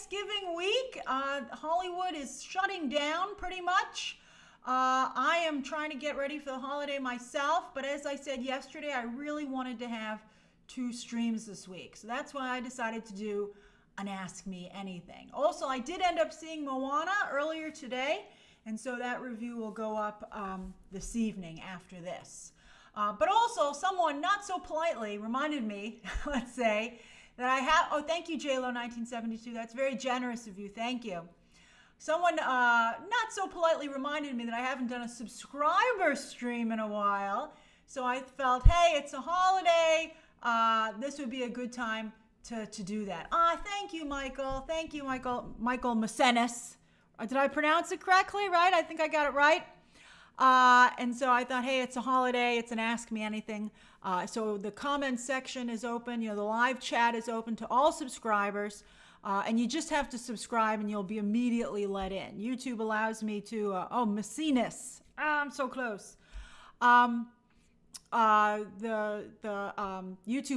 Thanksgiving week. Hollywood is shutting down pretty much. I am trying to get ready for the holiday myself, but as I said yesterday, I really wanted to have 2 streams this week. So that's why I decided to do an Ask Me Anything. Also, I did end up seeing Moana earlier today, and so that review will go up this evening after this. But also, someone not so politely reminded me, let's say, that I have, oh, thank you, JLo1972. That's very generous of you. Thank you. Someone not so politely reminded me that I haven't done a subscriber stream in a while. So I felt, hey, it's a holiday. This would be a good time to do that. Thank you, Michael. Thank you, Michael. Michael Macenas. Did I pronounce it correctly, right? I think I got it right. And so I thought, hey, it's a holiday. It's an Ask Me Anything. So the comment section is open. The live chat is open to all subscribers. And you just have to subscribe and you'll be immediately let in. YouTube allows me to, Macenas. I'm so close. YouTube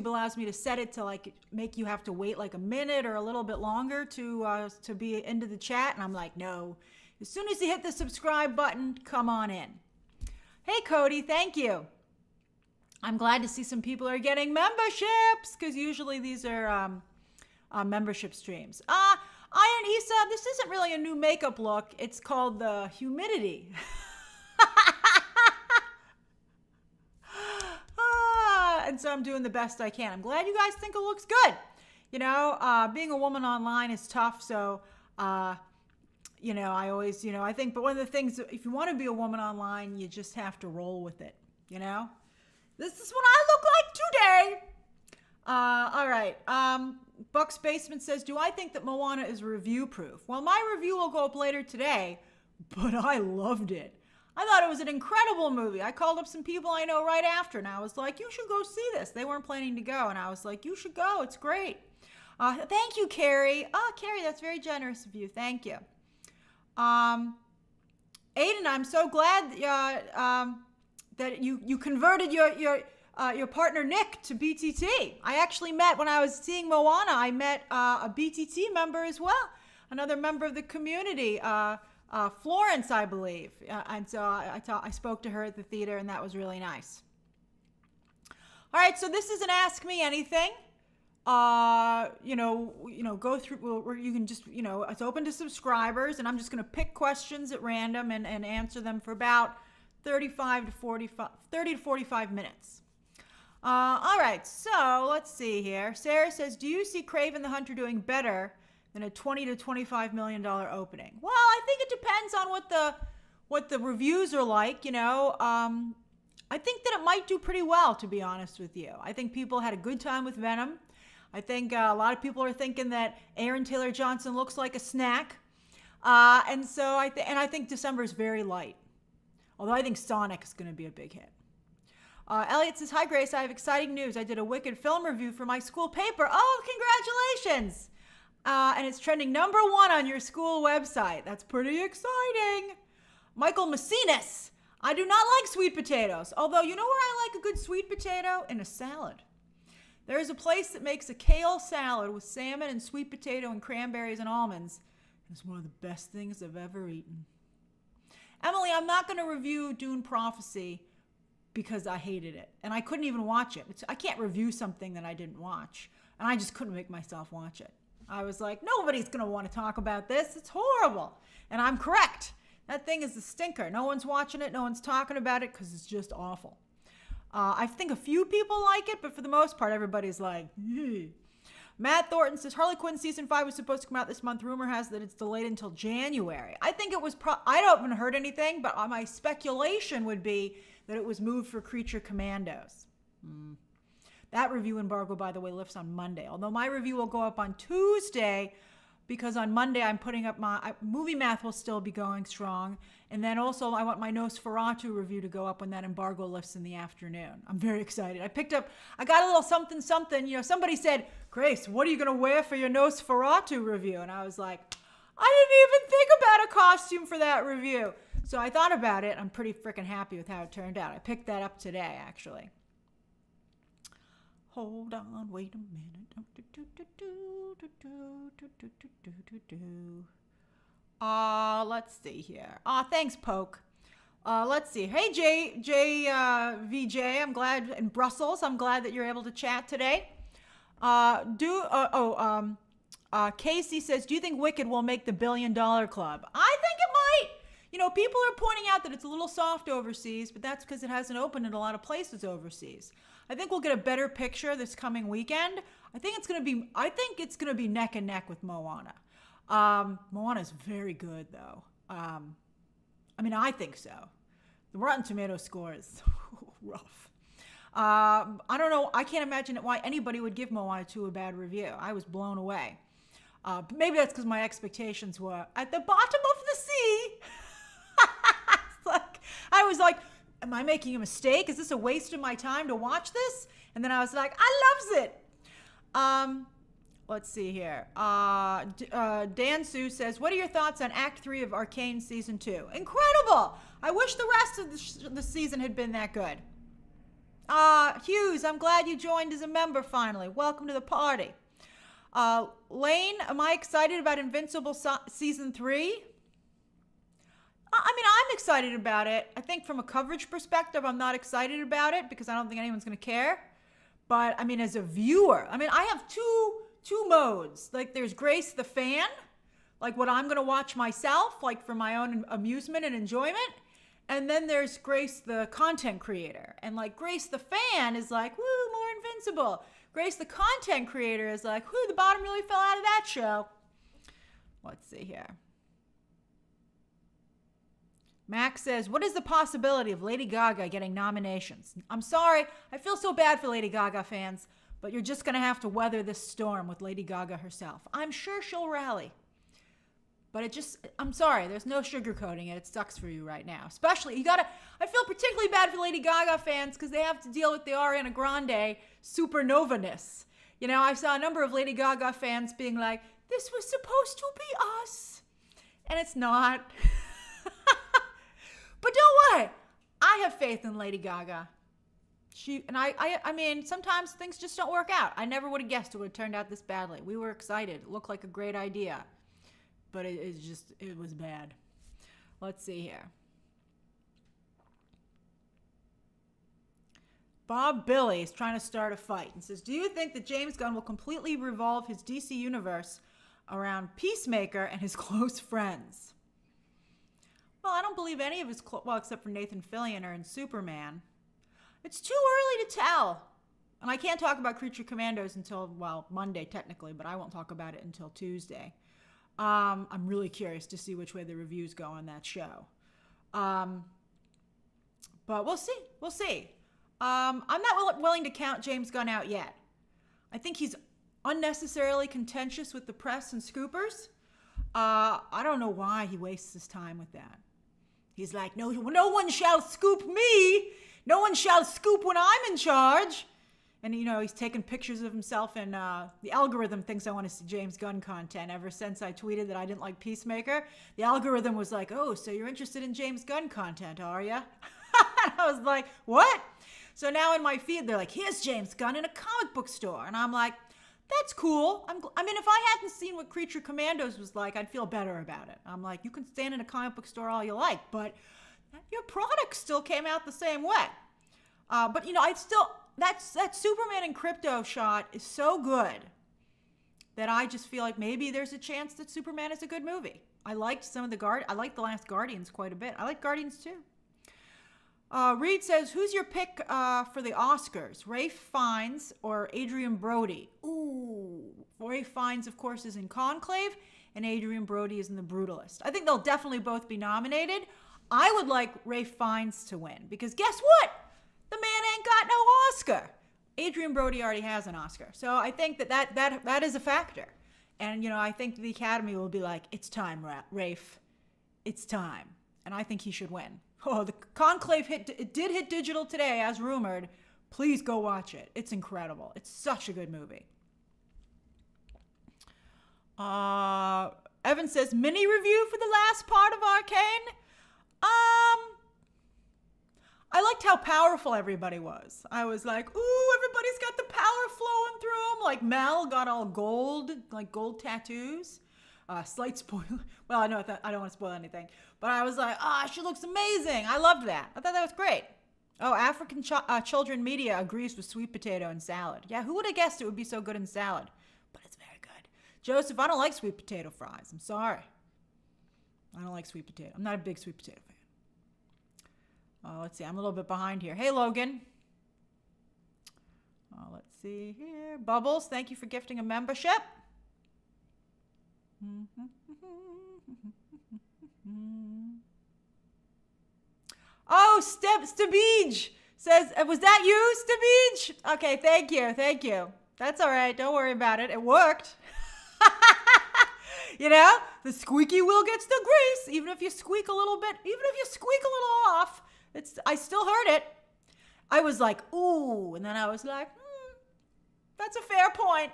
allows me to set it to make you have to wait like a minute or a little bit longer to be into the chat. And I'm like, no. As soon as you hit the subscribe button, come on in. Hey, Cody, thank you. I'm glad to see some people are getting memberships because usually these are membership streams. Iron Isa, this isn't really a new makeup look. It's called the humidity. And so I'm doing the best I can. I'm glad you guys think it looks good. Being a woman online is tough. So, I always, I think, but one of the things, if you want to be a woman online, you just have to roll with it. This is what I look like today. All right. Buck's Basement says, do I think that Moana is review proof? Well, my review will go up later today, but I loved it. I thought it was an incredible movie. I called up some people I know right after, and I was like, you should go see this. They weren't planning to go, and I was like, you should go. It's great. Thank you, Carrie. Carrie, that's very generous of you. Thank you. Aiden, I'm so glad that you converted your partner Nick to BTT. I actually met, when I was seeing Moana, I met a BTT member as well, another member of the community, Florence, I believe. And so I spoke to her at the theater, and that was really nice. All right, so this is an Ask Me Anything. Go through, you can just, it's open to subscribers, and I'm just going to pick questions at random and answer them for about 30 to 45 minutes. All right, so let's see here. Sarah says, do you see Kraven the Hunter doing better than a $20 to $25 million opening? Well, I think it depends on what the reviews are like, I think that it might do pretty well, to be honest with you. I think people had a good time with Venom. I think a lot of people are thinking that Aaron Taylor Johnson looks like a snack. And so I think December is very light. Although I think Sonic is going to be a big hit. Elliot says, hi, Grace. I have exciting news. I did a Wicked film review for my school paper. Oh, congratulations. And it's trending #1 on your school website. That's pretty exciting. Michael Macenas. I do not like sweet potatoes. Although, you know where I like a good sweet potato? In a salad. There is a place that makes a kale salad with salmon and sweet potato and cranberries and almonds. It's one of the best things I've ever eaten. Emily, I'm not going to review Dune Prophecy because I hated it. And I couldn't even watch it. I can't review something that I didn't watch. And I just couldn't make myself watch it. I was like, nobody's going to want to talk about this. It's horrible. And I'm correct. That thing is a stinker. No one's watching it. No one's talking about it because it's just awful. I think a few people like it, but for the most part, everybody's like, yee. Matt Thornton says, Harley Quinn Season 5 was supposed to come out this month. Rumor has that it's delayed until January. I think it was, I haven't heard anything, but my speculation would be that it was moved for Creature Commandos. That review embargo, by the way, lifts on Monday. Although my review will go up on Tuesday because on Monday I'm putting up my Movie Math will still be going strong. And then also I want my Nosferatu review to go up when that embargo lifts in the afternoon. I'm very excited. I got a little something. Somebody said, Grace, what are you going to wear for your Nosferatu review? And I was like, I didn't even think about a costume for that review. So I thought about it. I'm pretty freaking happy with how it turned out. I picked that up today, actually. Hold on, wait a minute. Let's see here. Thanks, Poke. Let's see. Hey, VJ. I'm glad in Brussels. I'm glad that you're able to chat today. Casey says, do you think Wicked will make the $1 billion club? I think it might. You know, people are pointing out that it's a little soft overseas, but that's because it hasn't opened in a lot of places overseas. I think we'll get a better picture this coming weekend. I think it's gonna be neck and neck with Moana. Moana's very good though. I think so. The Rotten Tomato score is rough. I don't know. I can't imagine why anybody would give Moana 2 a bad review. I was blown away. But maybe that's because my expectations were at the bottom of the sea. I was like, am I making a mistake? Is this a waste of my time to watch this? And then I was like, I loves it. Let's see here. Dan Sue says, what are your thoughts on Act 3 of Arcane Season 2? Incredible! I wish the rest of the season had been that good. Hughes, I'm glad you joined as a member finally. Welcome to the party. Lane, am I excited about Invincible Season 3? I'm excited about it. I think from a coverage perspective, I'm not excited about it because I don't think anyone's going to care. But, as a viewer, I have two modes. Like, there's Grace the fan, like what I'm going to watch myself, like for my own amusement and enjoyment. And then there's Grace the content creator. And, like, Grace the fan is like, woo, more Invincible. Grace the content creator is like, whoo, the bottom really fell out of that show. Let's see here. Max says, what is the possibility of Lady Gaga getting nominations? I'm sorry, I feel so bad for Lady Gaga fans, but you're just going to have to weather this storm with Lady Gaga herself. I'm sure she'll rally. But I'm sorry, there's no sugarcoating it. It sucks for you right now. Especially, I feel particularly bad for Lady Gaga fans because they have to deal with the Ariana Grande supernova-ness. I saw a number of Lady Gaga fans being like, this was supposed to be us. And it's not. But don't worry, I have faith in Lady Gaga. Sometimes things just don't work out. I never would have guessed it would have turned out this badly. We were excited. It looked like a great idea. But it was bad. Let's see here. Bob Billy is trying to start a fight and says, do you think that James Gunn will completely revolve his DC universe around Peacemaker and his close friends? Well, I don't believe any of his, except for Nathan Fillion are in Superman. It's too early to tell. And I can't talk about Creature Commandos until, Monday technically, but I won't talk about it until Tuesday. I'm really curious to see which way the reviews go on that show. But we'll see. We'll see. I'm not willing to count James Gunn out yet. I think he's unnecessarily contentious with the press and scoopers. I don't know why he wastes his time with that. He's like, no one shall scoop me. No one shall scoop when I'm in charge. And, he's taking pictures of himself, and the algorithm thinks I want to see James Gunn content. Ever since I tweeted that I didn't like Peacemaker, the algorithm was like, oh, so you're interested in James Gunn content, are you? I was like, what? So now in my feed, they're like, here's James Gunn in a comic book store. And I'm like, that's cool. If I hadn't seen what Creature Commandos was like, I'd feel better about it. I'm like, you can stand in a comic book store all you like, but your product still came out the same way. But that Superman and Krypto shot is so good that I just feel like maybe there's a chance that Superman is a good movie. I liked I liked The Last Guardians quite a bit. I like Guardians too. Reed says, who's your pick for the Oscars? Ralph Fiennes or Adrian Brody? Ooh, Ralph Fiennes, of course, is in Conclave, and Adrian Brody is in The Brutalist. I think they'll definitely both be nominated. I would like Ralph Fiennes to win, because guess what? The man ain't got no Oscar. Adrian Brody already has an Oscar. So I think that is a factor. And, I think the Academy will be like, it's time, Ralph. It's time. And I think he should win. Oh, the Conclave it did hit digital today, as rumored. Please go watch it. It's incredible. It's such a good movie. Evan says, mini review for the last part of Arcane? I liked how powerful everybody was. I was like, ooh, everybody's got the power flowing through them. Like Mel got all gold, like gold tattoos. Slight spoiler. Well, I don't want to spoil anything. But I was like, she looks amazing. I loved that. I thought that was great. Oh, African Children Media agrees with sweet potato and salad. Yeah, who would have guessed it would be so good in salad? But it's very good. Joseph, I don't like sweet potato fries. I'm sorry. I don't like sweet potato. I'm not a big sweet potato fan. Let's see. I'm a little bit behind here. Hey, Logan. Let's see here. Bubbles, thank you for gifting a membership. Oh, Stabij says, was that you, Stabij? Okay, thank you. That's all right. Don't worry about it. It worked. You know, the squeaky wheel gets the grease. Even if you squeak a little bit, even if you squeak a little off, I still heard it. I was like, ooh, and then I was like, that's a fair point.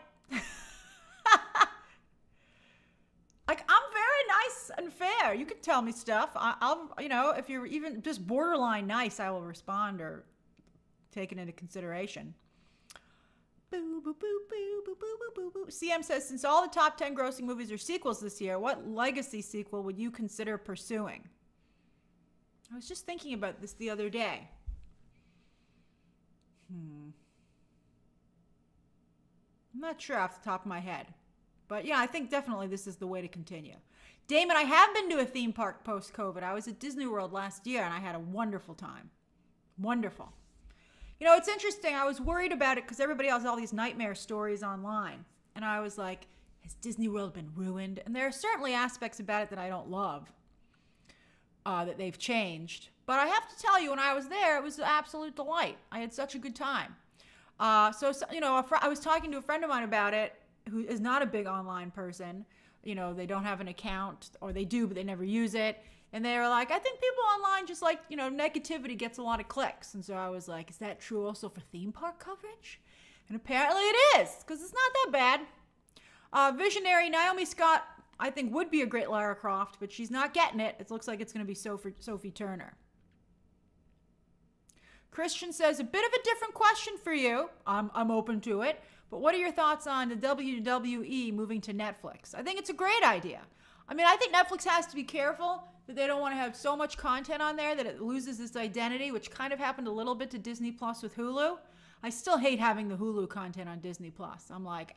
Like, I'm very nice and fair. You can tell me stuff. I'll, if you're even just borderline nice, I will respond or take it into consideration. Boo, boo, boo, boo, boo, boo, boo, boo. CM says, since all the top 10 grossing movies are sequels this year, what legacy sequel would you consider pursuing? I was just thinking about this the other day. I'm not sure off the top of my head. But yeah, I think definitely this is the way to continue. Damon, I have been to a theme park post-COVID. I was at Disney World last year and I had a wonderful time. Wonderful. You know, it's interesting. I was worried about it because everybody has all these nightmare stories online. And I was like, has Disney World been ruined? And there are certainly aspects about it that I don't love, that they've changed. But I have to tell you, when I was there, it was an absolute delight. I had such a good time. I was talking to a friend of mine about it, who is not a big online person. You know, they don't have an account, or they do, but they never use it. And they were like, I think people online just like, negativity gets a lot of clicks. And so I was like, is that true also for theme park coverage? And apparently it is, because it's not that bad. Visionary Naomi Scott, I think, would be a great Lara Croft, but she's not getting it. It looks like it's going to be Sophie Turner. Christian says, a bit of a different question for you. I'm open to it. But what are your thoughts on the WWE moving to Netflix? I think it's a great idea. I mean, I think Netflix has to be careful that they don't want to have so much content on there that it loses its identity, which kind of happened a little bit to Disney Plus with Hulu. I still hate having the Hulu content on Disney Plus. I'm like,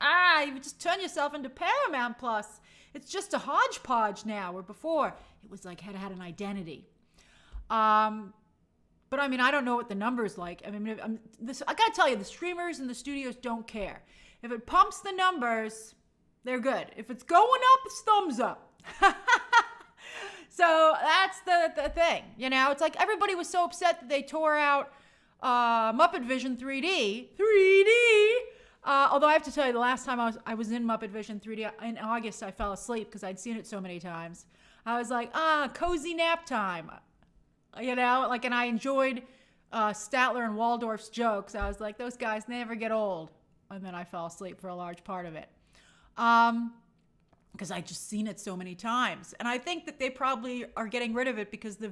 you just turn yourself into Paramount Plus. It's just a hodgepodge now, where before it was like had an identity. But I mean, I don't know what the number's like. I mean, I gotta tell you, the streamers and the studios don't care. If it pumps the numbers, they're good. If it's going up, it's thumbs up. So that's the thing. It's like everybody was so upset that they tore out Muppet Vision 3D. Although I have to tell you, the last time I was in Muppet Vision 3D in August, I fell asleep because I'd seen it so many times. I was like, cozy nap time. And I enjoyed Statler and Waldorf's jokes. I was like, those guys never get old. And then I fell asleep for a large part of it. Because I just seen it so many times. And I think that they probably are getting rid of it because the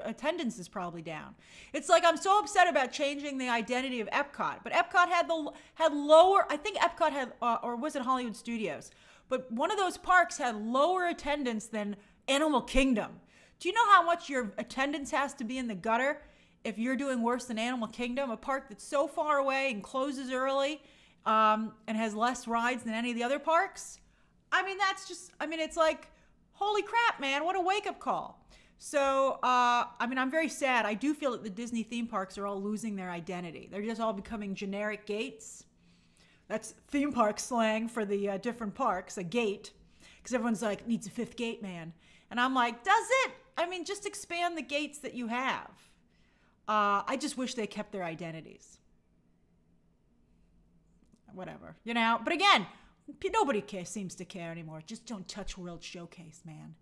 attendance is probably down. It's like, I'm so upset about changing the identity of Epcot. But Epcot had lower, I think Epcot had, or was it Hollywood Studios? But one of those parks had lower attendance than Animal Kingdom. Do you know how much your attendance has to be in the gutter if you're doing worse than Animal Kingdom, a park that's so far away and closes early and has less rides than any of the other parks? I mean, it's like, holy crap, man, what a wake-up call. So, I'm very sad. I do feel that the Disney theme parks are all losing their identity. They're just all becoming generic gates. That's theme park slang for the different parks, a gate. Because everyone's like, needs a fifth gate, man. And I'm like, does it? I mean, just expand the gates that you have. I just wish they kept their identities. Whatever, But again, nobody seems to care anymore. Just don't touch World Showcase, man.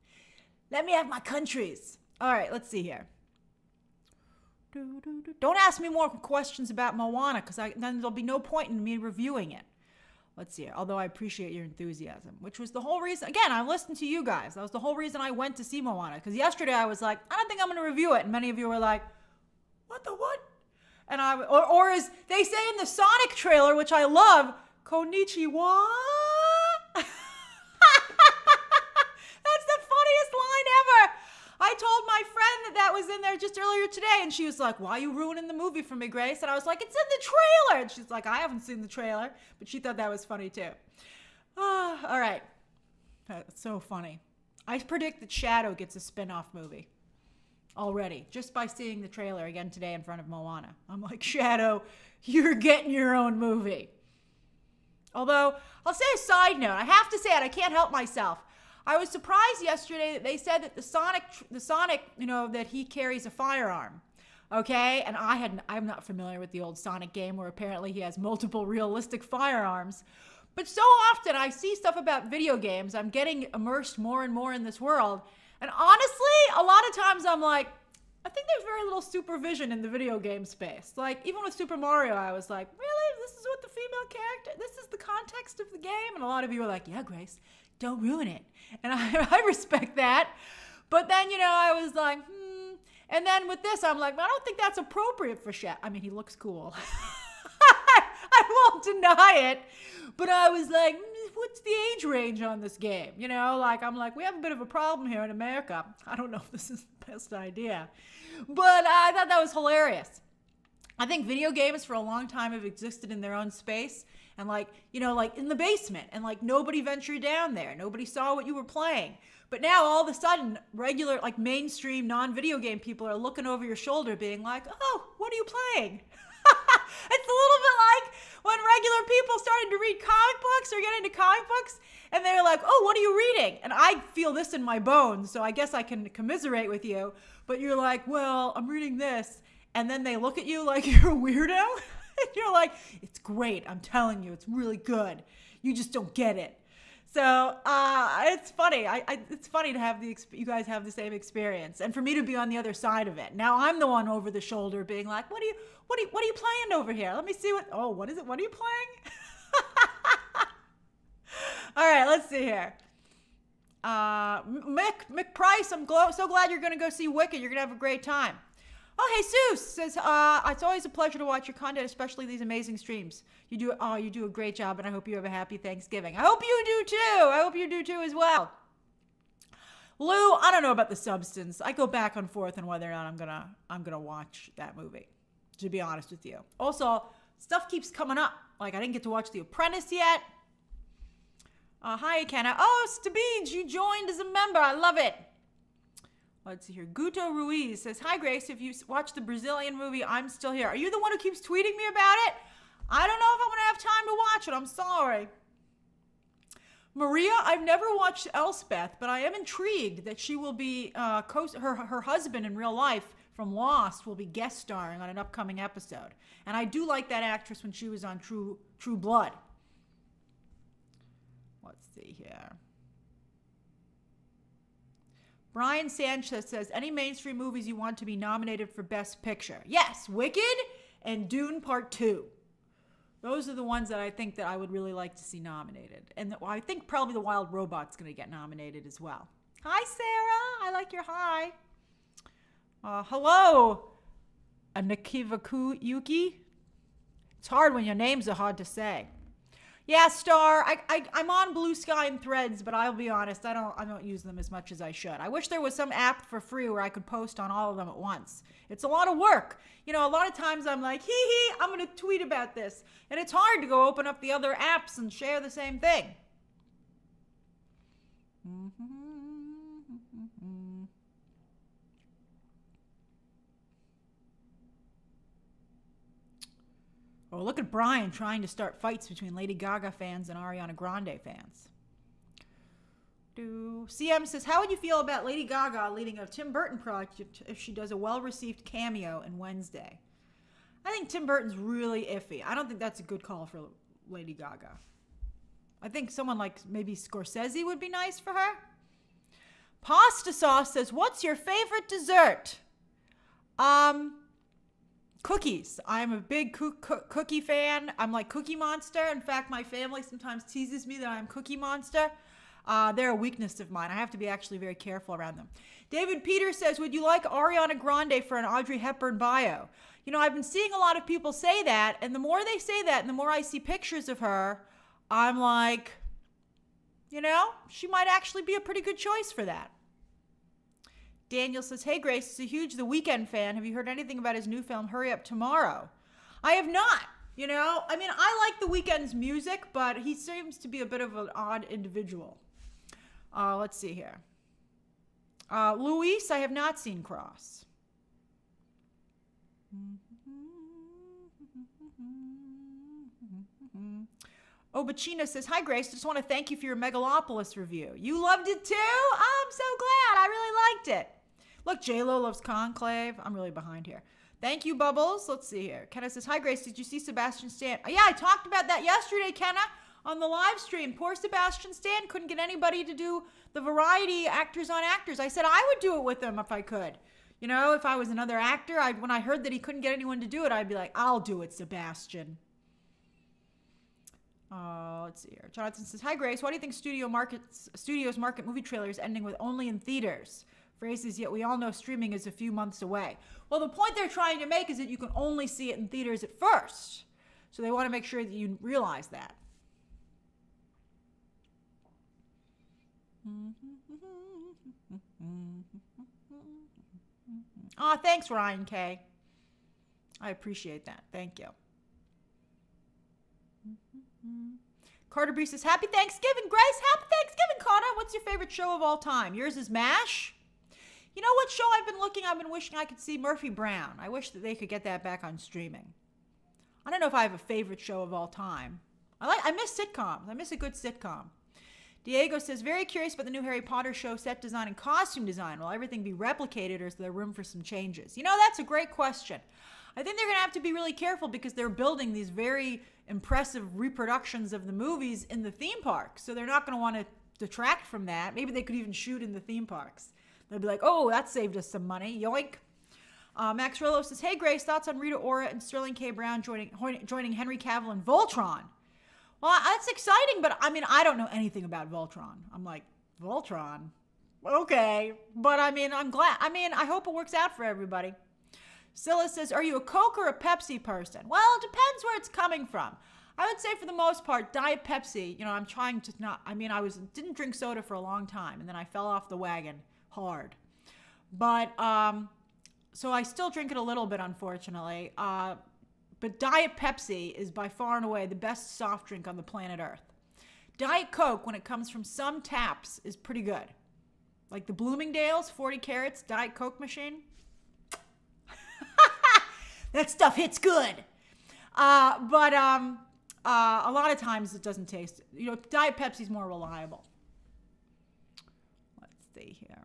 Let me have my countries. All right, let's see here. Don't ask me more questions about Moana, because then there'll be no point in me reviewing it. Let's see. Although I appreciate your enthusiasm, which was the whole reason. Again, I listened to you guys. That was the whole reason I went to see Moana. Because yesterday I was like, I don't think I'm going to review it. And many of you were like, what And or as they say in the Sonic trailer, which I love, Konnichiwa. That's the funniest line ever. I told my friend that was in there just earlier today, and she was like, why are you ruining the movie for me, Grace? And I was like, it's in the trailer. And she's like, I haven't seen the trailer, but she thought that was funny too. All right. That's so funny. I predict that Shadow gets a spin-off movie already, just by seeing the trailer again today in front of Moana. I'm like, Shadow, you're getting your own movie. Although, I'll say a side note. I have to say it. I can't help myself. I was surprised yesterday that they said that the Sonic, that he carries a firearm. Okay? And I'm not familiar with the old Sonic game where apparently he has multiple realistic firearms. But so often I see stuff about video games. I'm getting immersed more and more in this world. And honestly, a lot of times I'm like, I think there's very little supervision in the video game space. Like, even with Super Mario, I was like, really? This is what the female character, this is the context of the game? And a lot of you are like, yeah, Grace, don't ruin it. And I respect that. But then, I was like, And then with this, I'm like, I don't think that's appropriate for Shaq. I mean, he looks cool. I won't deny it. But I was like, what's the age range on this game? I'm like, we have a bit of a problem here in America. I don't know if this is the best idea. But I thought that was hilarious. I think video games for a long time have existed in their own space. And like in the basement. And like nobody ventured down there. Nobody saw what you were playing. But now all of a sudden, regular, like mainstream non-video game people are looking over your shoulder being like, oh, what are you playing? It's a little bit like when regular people started to read comic books or get into comic books, and they're like, oh, what are you reading? And I feel this in my bones, so I guess I can commiserate with you. But you're like, well, I'm reading this. And then they look at you like you're a weirdo. And you're like, it's great. I'm telling you, it's really good. You just don't get it. So it's funny. It's funny to have you guys have the same experience, and for me to be on the other side of it. Now I'm the one over the shoulder, being like, "What are you playing over here? Let me see what. Oh, what is it? What are you playing?" All right, let's see here. Mick Price, I'm so glad you're going to go see Wicked. You're going to have a great time. Oh, Jesus says, it's always a pleasure to watch your content, especially these amazing streams. You do a great job, and I hope you have a happy Thanksgiving. I hope you do too. I hope you do too as well. Lou, I don't know about the substance. I go back and forth on whether or not I'm gonna watch that movie, to be honest with you. Also, stuff keeps coming up. Like, I didn't get to watch The Apprentice yet. Hi, Kenna. Oh, Stabines, you joined as a member. I love it. Let's see here. Guto Ruiz says, hi, Grace. If you watched the Brazilian movie, I'm Still Here. Are you the one who keeps tweeting me about it? I don't know if I'm going to have time to watch it. I'm sorry. Maria, I've never watched Elspeth, but I am intrigued that she will be, her husband in real life from Lost will be guest starring on an upcoming episode. And I do like that actress when she was on True Blood. Let's see here. Brian Sanchez says, any mainstream movies you want to be nominated for Best Picture? Yes, Wicked and Dune Part 2. Those are the ones that I think that I would really like to see nominated. And I think probably The Wild Robot's going to get nominated as well. Hi, Sarah. I like your hi. Hello, Anikivaku Yuki. It's hard when your names are hard to say. Yeah, Star, I'm on Blue Sky and Threads, but I'll be honest, I don't use them as much as I should. I wish there was some app for free where I could post on all of them at once. It's a lot of work. A lot of times I'm like, I'm going to tweet about this. And it's hard to go open up the other apps and share the same thing. Oh, look at Brian trying to start fights between Lady Gaga fans and Ariana Grande fans. CM says, how would you feel about Lady Gaga leading a Tim Burton project if she does a well-received cameo in Wednesday? I think Tim Burton's really iffy. I don't think that's a good call for Lady Gaga. I think someone like maybe Scorsese would be nice for her. Pasta Sauce says, what's your favorite dessert? Cookies. I'm a big cookie fan. I'm like Cookie Monster. In fact, my family sometimes teases me that I'm Cookie Monster. They're a weakness of mine. I have to be actually very careful around them. David Peters says, would you like Ariana Grande for an Audrey Hepburn bio? You know, I've been seeing a lot of people say that, and the more they say that and the more I see pictures of her, I'm like, you know, she might actually be a pretty good choice for that. Daniel says, hey, Grace, is a huge The Weeknd fan. Have you heard anything about his new film, Hurry Up Tomorrow? I have not. You know, I mean, I like The Weeknd's music, but he seems to be a bit of an odd individual. Let's see here. Luis, I have not seen Cross. Obachina says, hi, Grace. Just want to thank you for your Megalopolis review. You loved it too? Oh, I'm so glad. I really liked it. Look, J-Lo loves Conclave. I'm really behind here. Thank you, Bubbles. Let's see here. Kenna says, hi, Grace. Did you see Sebastian Stan? Yeah, I talked about that yesterday, Kenna, on the live stream. Poor Sebastian Stan couldn't get anybody to do the variety actors on actors. I said I would do it with him if I could. You know, if I was another actor, when I heard that he couldn't get anyone to do it, I'd be like, I'll do it, Sebastian. Let's see here. Jonathan says, hi, Grace. Why do you think studios market movie trailers ending with only in theaters? Phrases, yet we all know streaming is a few months away. Well, the point they're trying to make is that you can only see it in theaters at first. So they want to make sure that you realize that. Thanks, Ryan K. I appreciate that. Thank you. Carter Bree says, happy Thanksgiving, Grace. Happy Thanksgiving, Carter. What's your favorite show of all time? Yours is MASH? You know what show I've been wishing I could see? Murphy Brown. I wish that they could get that back on streaming. I don't know if I have a favorite show of all time. I miss sitcoms. I miss a good sitcom. Diego says, very curious about the new Harry Potter show, set design and costume design. Will everything be replicated or is there room for some changes? You know, that's a great question. I think they're going to have to be really careful because they're building these very impressive reproductions of the movies in the theme parks. So they're not going to want to detract from that. Maybe they could even shoot in the theme parks. They'll be like, oh, that saved us some money. Yoink. Max Rillo says, hey, Grace, thoughts on Rita Ora and Sterling K. Brown joining Henry Cavill in Voltron? Well, that's exciting, but I mean, I don't know anything about Voltron. I'm like, Voltron? Okay. But I mean, I'm glad. I mean, I hope it works out for everybody. Scylla says, are you a Coke or a Pepsi person? Well, it depends where it's coming from. I would say for the most part, Diet Pepsi, you know, I'm trying to not, I mean, didn't drink soda for a long time, and then I fell off the wagon hard. But, so I still drink it a little bit, unfortunately. But Diet Pepsi is by far and away the best soft drink on the planet Earth. Diet Coke, when it comes from some taps, is pretty good. Like the Bloomingdale's 40 carats Diet Coke machine. That stuff hits good. But a lot of times it doesn't taste, you know, Diet Pepsi's more reliable. Let's see here.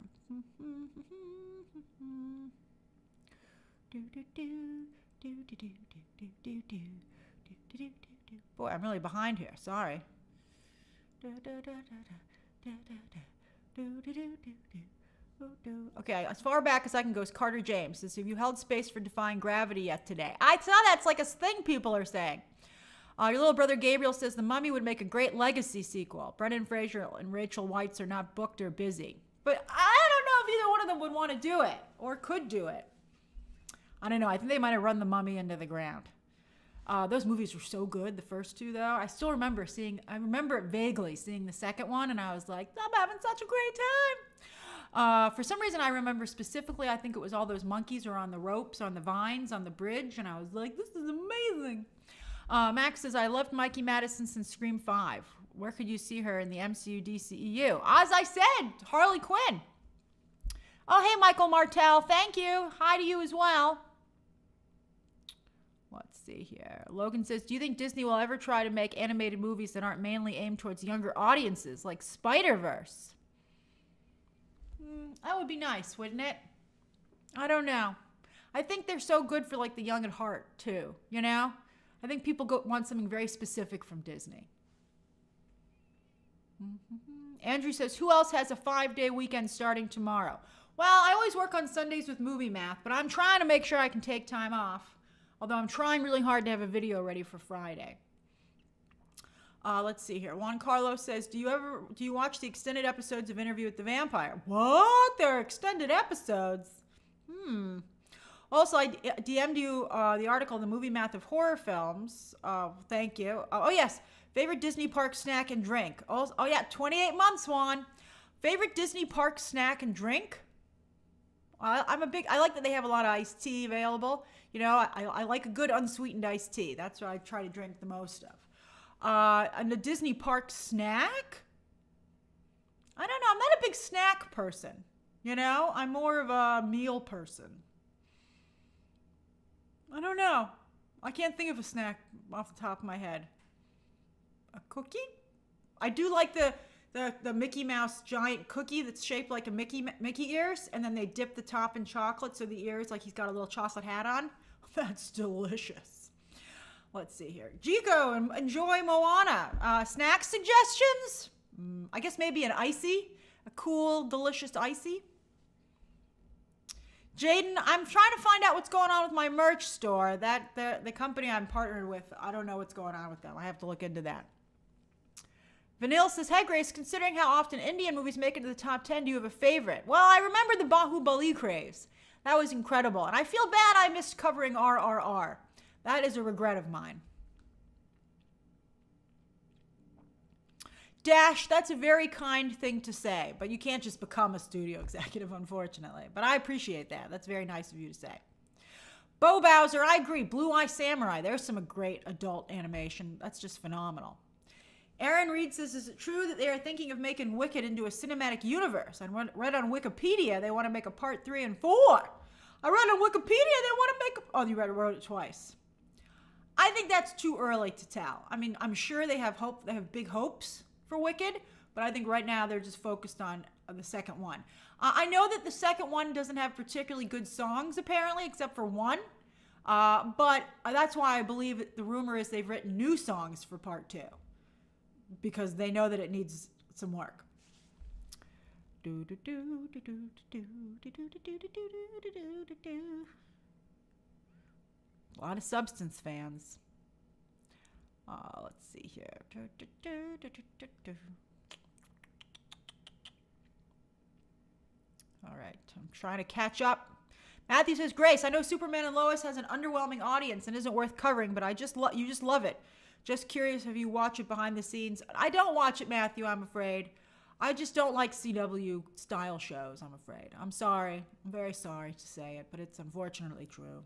Boy, I'm really behind here. Sorry. Okay, as far back as I can go is Carter James. Says, have you held space for Defying Gravity yet today? I saw that's like a thing people are saying. Your little brother Gabriel says The Mummy would make a great legacy sequel. Brendan Fraser and Rachel Weisz are not booked or busy. But I don't know if either one of them would want to do it or could do it. I don't know. I think they might have run The Mummy into the ground. Those movies were so good, the first two, though. I remember it vaguely, seeing the second one, and I was like, I'm having such a great time. For some reason, I remember specifically, I think it was all those monkeys are on the ropes, on the vines, on the bridge, and I was like, this is amazing. Max says, I loved Mikey Madison since Scream 5. Where could you see her in the MCU, DCEU? As I said, Harley Quinn. Oh, hey, Michael Martell. Thank you. Hi to you as well. Let's see here. Logan says, do you think Disney will ever try to make animated movies that aren't mainly aimed towards younger audiences, like Spider-Verse? That would be nice, wouldn't it? I don't know. I think they're so good for like the young at heart, too, you know? I think people want something very specific from Disney. Andrew says, who else has a 5-day weekend starting tomorrow? Well, I always work on Sundays with Movie Math, but I'm trying to make sure I can take time off. Although I'm trying really hard to have a video ready for Friday. Let's see here. Juan Carlos says, do you watch the extended episodes of Interview with the Vampire? What? There are extended episodes? Also, I DM'd you the article, The Movie Math of Horror Films. Thank you. Oh, yes. Favorite Disney park snack and drink. Oh, yeah. 28 months, Juan. Favorite Disney park snack and drink? I like that they have a lot of iced tea available. You know, I like a good unsweetened iced tea. That's what I try to drink the most of. And the Disney park snack? I don't know. I'm not a big snack person. You know, I'm more of a meal person. I don't know. I can't think of a snack off the top of my head. A cookie? I do like the Mickey Mouse giant cookie that's shaped like a Mickey ears, and then they dip the top in chocolate so the ears like he's got a little chocolate hat on. That's delicious. Let's see here. Jico, enjoy Moana. Snack suggestions? I guess maybe an icy. A cool, delicious icy. Jaden, I'm trying to find out what's going on with my merch store. The company I'm partnered with, I don't know what's going on with them. I have to look into that. Vanille says, hey Grace, considering how often Indian movies make it to the top 10, do you have a favorite? Well, I remember the Bahubali craze. That was incredible. And I feel bad I missed covering RRR. That is a regret of mine. Dash, that's a very kind thing to say, but you can't just become a studio executive, unfortunately. But I appreciate that. That's very nice of you to say. Bo Bowser, I agree. Blue Eye Samurai, there's some great adult animation. That's just phenomenal. Aaron Reed says, is it true that they are thinking of making Wicked into a cinematic universe? I read on Wikipedia they want to make a part 3 and 4. I read on Wikipedia they want to make oh, you wrote it twice. I think that's too early to tell. I mean, I'm sure they have big hopes for Wicked, but I think right now they're just focused on the second one. I know that the second one doesn't have particularly good songs, apparently, except for one. But that's why I believe the rumor is they've written new songs for part 2, because they know that it needs some work. A lot of Substance fans. Let's see here. All right, I'm trying to catch up. Matthew says, Grace, I know Superman and Lois has an underwhelming audience and isn't worth covering, but you just love it. Just curious if you watch it behind the scenes. I don't watch it, Matthew, I'm afraid. I just don't like CW style shows, I'm afraid. I'm sorry. I'm very sorry to say it, but it's unfortunately true.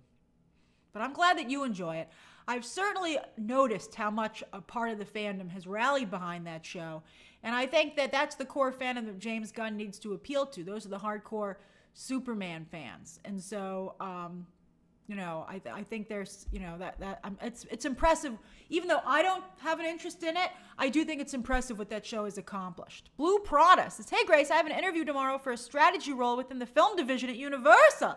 But I'm glad that you enjoy it. I've certainly noticed how much a part of the fandom has rallied behind that show. And I think that that's the core fandom that James Gunn needs to appeal to. Those are the hardcore Superman fans. And so, you know, I think there's, you know, it's impressive. Even though I don't have an interest in it, I do think it's impressive what that show has accomplished. Blue Prada says, hey Grace, I have an interview tomorrow for a strategy role within the film division at Universal.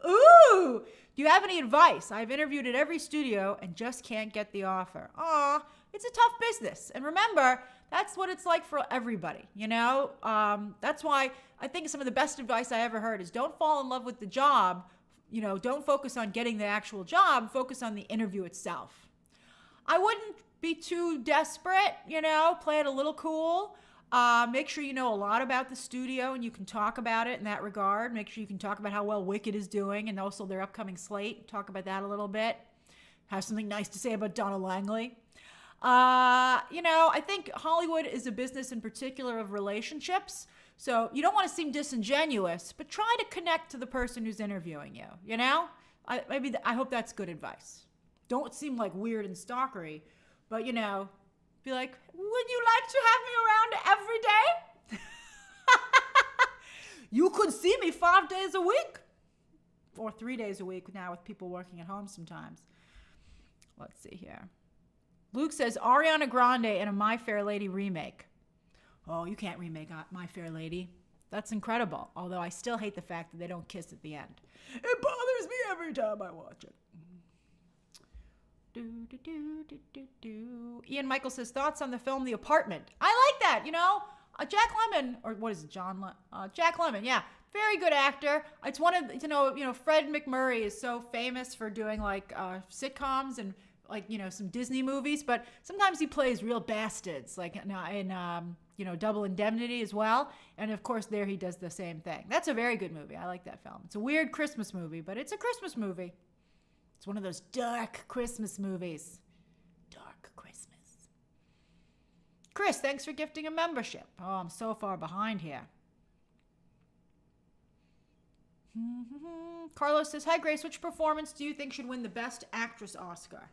Ooh, do you have any advice? I've interviewed at every studio and just can't get the offer. Aw, it's a tough business. And remember, that's what it's like for everybody, you know? That's why I think some of the best advice I ever heard is don't fall in love with the job. You know, don't focus on getting the actual job. Focus on the interview itself. I wouldn't be too desperate, you know, play it a little cool. Make sure you know a lot about the studio and you can talk about it in that regard. Make sure you can talk about how well Wicked is doing and also their upcoming slate. Talk about that a little bit. Have something nice to say about Donna Langley. You know, I think Hollywood is a business in particular of relationships. So you don't want to seem disingenuous, but try to connect to the person who's interviewing you, you know? I hope that's good advice. Don't seem like weird and stalkery, but, you know, be like, would you like to have me around every day? You could see me 5 days a week. Or 3 days a week now with people working at home sometimes. Let's see here. Luke says, Ariana Grande in a My Fair Lady remake. Oh, you can't remake My Fair Lady. That's incredible. Although I still hate the fact that they don't kiss at the end. It bothers me every time I watch it. Ian Michael says, thoughts on the film The Apartment. I like that, you know. Jack Lemmon, or what is it, Jack Lemmon, yeah. Very good actor. It's one of, you know, Fred McMurray is so famous for doing like sitcoms and like, some Disney movies, but sometimes he plays real bastards, like in Double Indemnity as well. And of course, there he does the same thing. That's a very good movie. I like that film. It's a weird Christmas movie, but it's a Christmas movie. It's one of those dark Christmas movies. Dark Christmas. Chris, thanks for gifting a membership. Oh, I'm so far behind here. Carlos says, hi, Grace. Which performance do you think should win the Best Actress Oscar?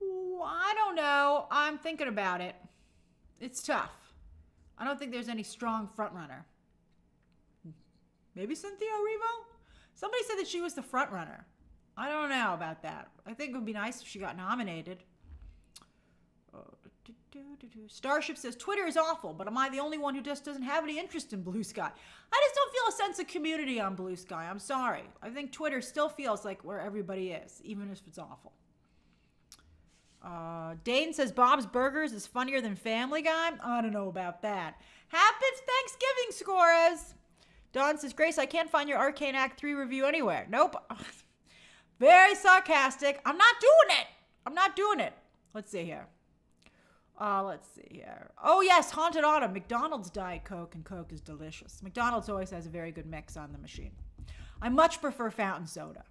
Ooh, I don't know. I'm thinking about it. It's tough. I don't think there's any strong frontrunner. Maybe Cynthia Erivo? Somebody said that she was the frontrunner. I don't know about that. I think it would be nice if she got nominated. Starship says, Twitter is awful, but am I the only one who just doesn't have any interest in Blue Sky? I just don't feel a sense of community on Blue Sky. I'm sorry. I think Twitter still feels like where everybody is, even if it's awful. Dane says, Bob's Burgers is funnier than Family Guy. I don't know about that. Happy Thanksgiving, Scores. Dawn says, Grace, I can't find your Arcane Act 3 review anywhere. Nope. Very sarcastic. I'm not doing it. Let's see here. Oh, yes, Haunted Autumn. McDonald's Diet Coke, and Coke is delicious. McDonald's always has a very good mix on the machine. I much prefer fountain soda.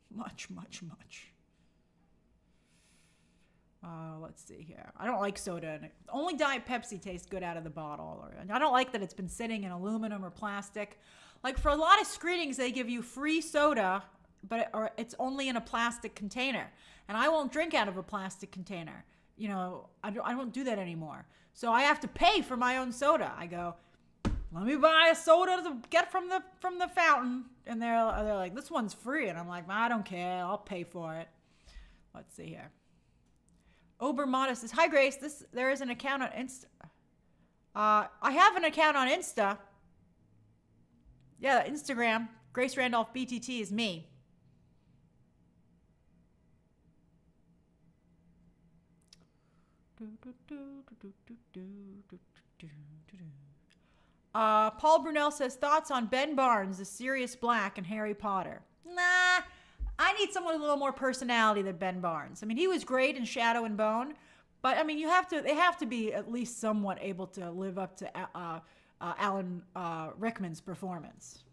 Much. Let's see here. I don't like soda. Only Diet Pepsi tastes good out of the bottle. And I don't like that it's been sitting in aluminum or plastic. Like, for a lot of screenings, they give you free soda, but it's only in a plastic container. And I won't drink out of a plastic container. I don't do that anymore. So I have to pay for my own soda. I go, let me buy a soda to get from the fountain. And they're like, this one's free. And I'm like, I don't care. I'll pay for it. Let's see here. Obermata says, hi, Grace. There is an account on Insta. I have an account on Insta. Yeah, Instagram. Grace Randolph BTT is me. Paul Brunel says, thoughts on Ben Barnes, the Sirius Black, and Harry Potter? Nah, I need someone with a little more personality than Ben Barnes. I mean, he was great in Shadow and Bone, but I mean, they have to be at least somewhat able to live up to Alan Rickman's performance.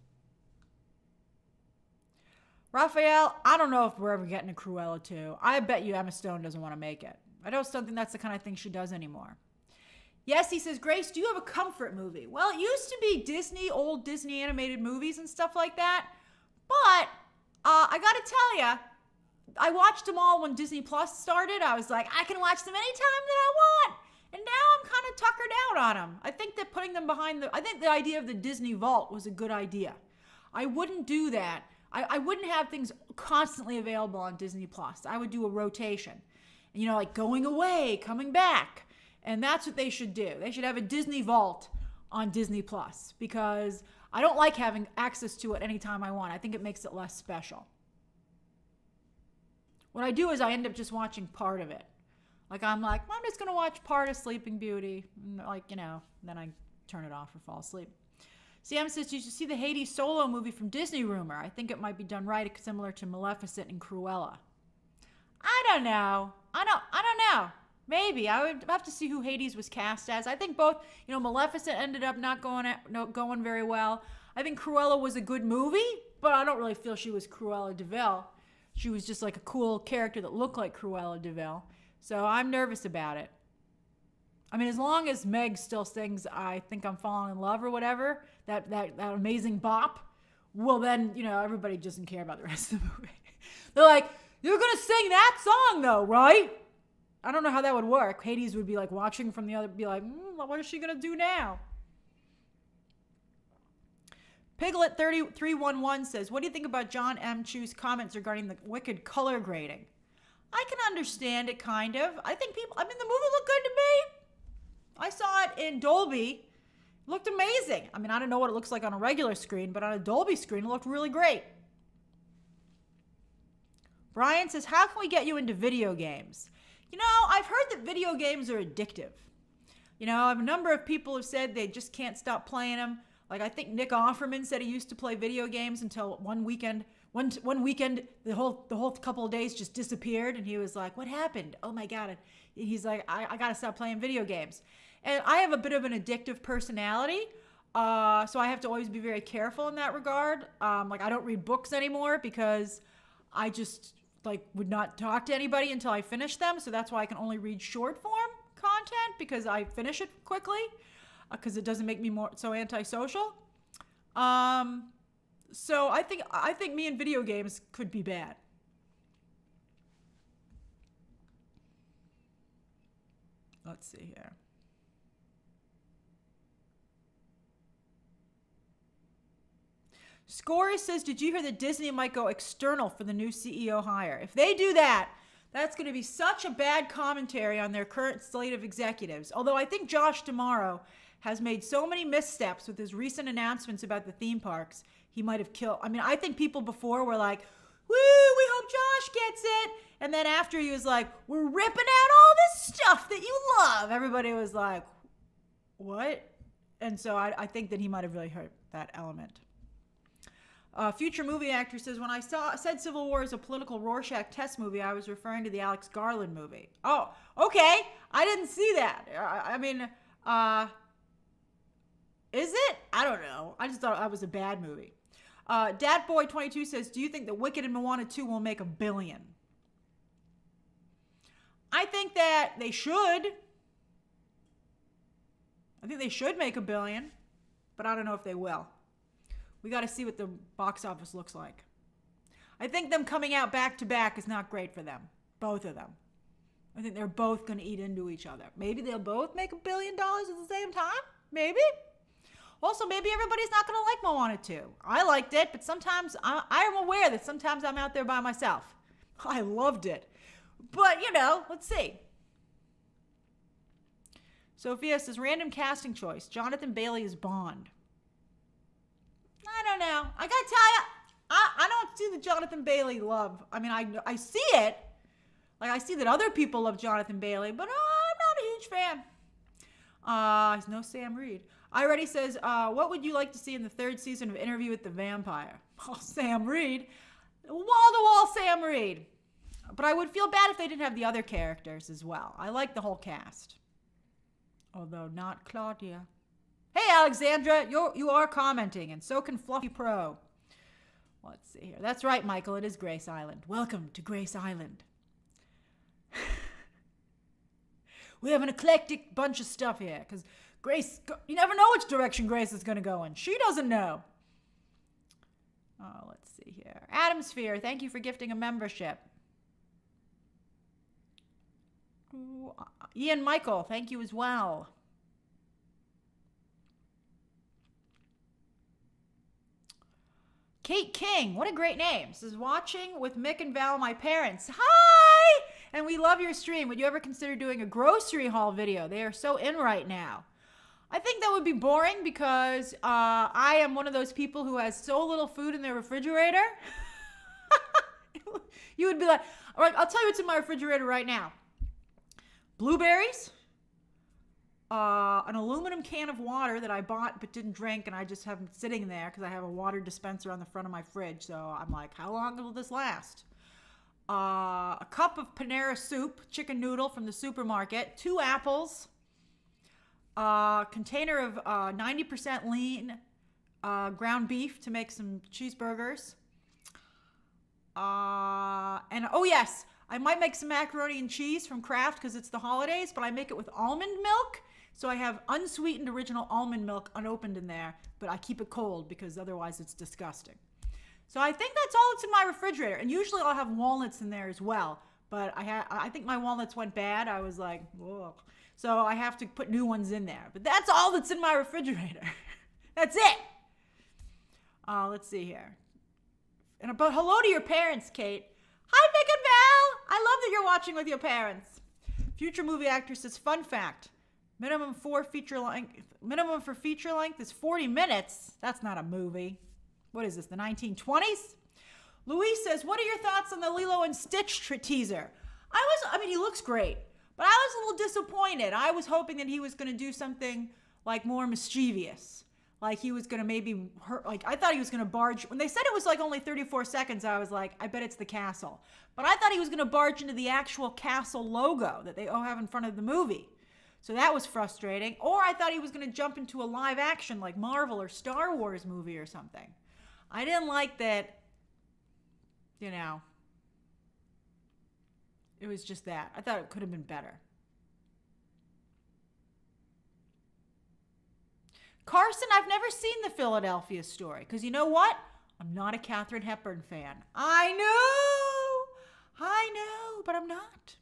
Raphael, I don't know if we're ever getting a Cruella 2. I bet you Emma Stone doesn't want to make it. I just don't think that's the kind of thing she does anymore. Yes, he says, Grace, do you have a comfort movie? Well, it used to be old Disney animated movies and stuff like that. But I got to tell you, I watched them all when Disney Plus started. I was like, I can watch them anytime that I want. And now I'm kind of tuckered out on them. I think that putting them I think the idea of the Disney Vault was a good idea. I wouldn't do that. I wouldn't have things constantly available on Disney Plus. I would do a rotation. Like going away, coming back. And that's what they should do. They should have a Disney Vault on Disney Plus because I don't like having access to it anytime I want. I think it makes it less special. What I do is I end up just watching part of it. Like I'm just going to watch part of Sleeping Beauty. Then I turn it off or fall asleep. CM says, you should see the Hades solo movie from Disney Rumor. I think it might be done right, similar to Maleficent and Cruella. I don't know. I don't know. Maybe. I would have to see who Hades was cast as. I think both, Maleficent ended up not going very well. I think Cruella was a good movie, but I don't really feel she was Cruella de Vil. She was just like a cool character that looked like Cruella de Vil. So I'm nervous about it. I mean, as long as Meg still sings I Think I'm Falling in Love or whatever, that amazing bop, well then, everybody doesn't care about the rest of the movie. They're like, you're going to sing that song though, right? I don't know how that would work. Hades would be like watching from the other, be like, what is she going to do now? Piglet 3311 says, what do you think about John M. Chu's comments regarding the Wicked color grading? I can understand it kind of. The movie looked good to me. I saw it in Dolby. It looked amazing. I mean, I don't know what it looks like on a regular screen, but on a Dolby screen, it looked really great. Brian says, how can we get you into video games? I've heard that video games are addictive. A number of people have said they just can't stop playing them. Like, I think Nick Offerman said he used to play video games until one weekend One weekend, the whole couple of days just disappeared, and he was like, "What happened? Oh my god!" And he's like, "I gotta stop playing video games." And I have a bit of an addictive personality, so I have to always be very careful in that regard. Like I don't read books anymore because I just like would not talk to anybody until I finish them. So that's why I can only read short form content because I finish it quickly because it doesn't make me more so antisocial. So I think me and video games could be bad. Let's see here. Scory says, did you hear that Disney might go external for the new CEO hire? If they do that, that's going to be such a bad commentary on their current slate of executives. Although I think Josh D'Amaro has made so many missteps with his recent announcements about the theme parks, he might have killed. I mean, I think people before were like, woo, we hope Josh gets it. And then after he was like, we're ripping out all this stuff that you love. Everybody was like, what? And so I think that he might have really hurt that element. Future movie actor says, when I said Civil War is a political Rorschach test movie, I was referring to the Alex Garland movie. Oh, okay. I didn't see that. I mean, is it? I don't know. I just thought that was a bad movie. Datboy22 says, do you think that Wicked and Moana 2 will make $1 billion? I think that they should. I think they should make $1 billion, but I don't know if they will. We got to see what the box office looks like. I think them coming out back to back is not great for them. Both of them. I think they're both going to eat into each other. Maybe they'll both make $1 billion at the same time. Maybe. Also, maybe everybody's not going to like Moana 2. I liked it, but sometimes I am aware that sometimes I'm out there by myself. I loved it. But, let's see. Sophia says, random casting choice. Jonathan Bailey is Bond. I don't know. I got to tell you, I don't see the Jonathan Bailey love. I mean, I see it. Like, I see that other people love Jonathan Bailey, but I'm not a huge fan. He's no Sam Reed. Already says, what would you like to see in the 3rd season of Interview with the Vampire? Oh, Sam Reed. Wall-to-wall Sam Reed. But I would feel bad if they didn't have the other characters as well. I like the whole cast. Although not Claudia. Hey, Alexandra, you are commenting, and so can Fluffy Pro. Let's see here. That's right, Michael. It is Grace Island. Welcome to Grace Island. We have an eclectic bunch of stuff here, because Grace, you never know which direction Grace is going to go in. She doesn't know. Oh, let's see here. Adam Sphere, thank you for gifting a membership. Ooh, Ian Michael, thank you as well. Kate King, what a great name. Says, watching with Mick and Val, my parents. Hi! And we love your stream. Would you ever consider doing a grocery haul video? They are so in right now. I think that would be boring because I am one of those people who has so little food in their refrigerator. You would be like, all right, I'll tell you what's in my refrigerator right now. Blueberries, an aluminum can of water that I bought but didn't drink, and I just have it sitting there because I have a water dispenser on the front of my fridge. So I'm like, how long will this last? A cup of Panera soup, chicken noodle from the supermarket, 2 apples, a container of 90% lean ground beef to make some cheeseburgers. And oh yes, I might make some macaroni and cheese from Kraft because it's the holidays, but I make it with almond milk. So I have unsweetened original almond milk unopened in there, but I keep it cold because otherwise it's disgusting. So I think that's all that's in my refrigerator. And usually I'll have walnuts in there as well. But I think my walnuts went bad. I was like, whoa. So I have to put new ones in there. But that's all that's in my refrigerator. That's it. Let's see here. And about hello to your parents, Kate. Hi, Mick and Val. I love that you're watching with your parents. Future movie actor says, fun fact. Minimum for feature length is 40 minutes. That's not a movie. What is this, the 1920s? Louise says, what are your thoughts on the Lilo and Stitch teaser? I mean, he looks great, but I was a little disappointed. I was hoping that he was going to do something like more mischievous. Like he was going to maybe hurt. Like I thought he was going to barge. When they said it was like only 34 seconds, I was like, I bet it's the castle. But I thought he was going to barge into the actual castle logo that they have in front of the movie. So that was frustrating. Or I thought he was going to jump into a live action like Marvel or Star Wars movie or something. I didn't like that, you know, it was just that. I thought it could have been better. Carson, I've never seen the Philadelphia Story because you know what? I'm not a Katharine Hepburn fan. I know, but I'm not.